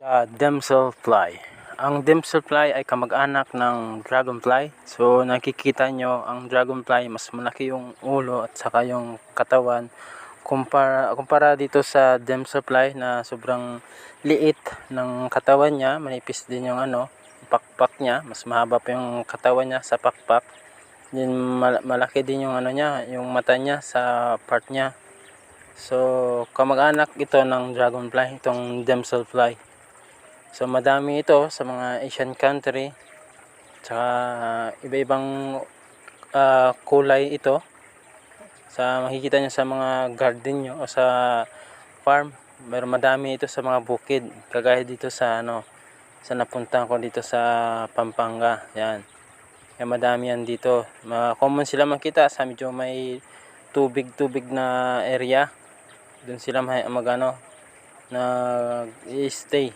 Damselfly. Ang damselfly ay kamag-anak ng dragonfly. So nakikita nyo ang dragonfly mas malaki yung ulo at saka yung katawan kumpara dito sa damselfly na sobrang liit ng katawan niya, manipis din yung pakpak niya, mas mahaba pa yung katawan niya sa pakpak. Din malaki din yung niya, yung mata niya sa part niya. So kamag-anak ito ng dragonfly, itong damselfly. So madami ito sa mga Asian country. Tsaka iba-ibang kulay ito. Sa makikita nyo sa mga garden nyo o sa farm. Pero madami ito sa mga bukid. Kagaya dito sa sa napuntahan ko dito sa Pampanga. Yan. Kaya madami yan dito. Common sila makita sa medyo may tubig na area. Doon sila nag-stay.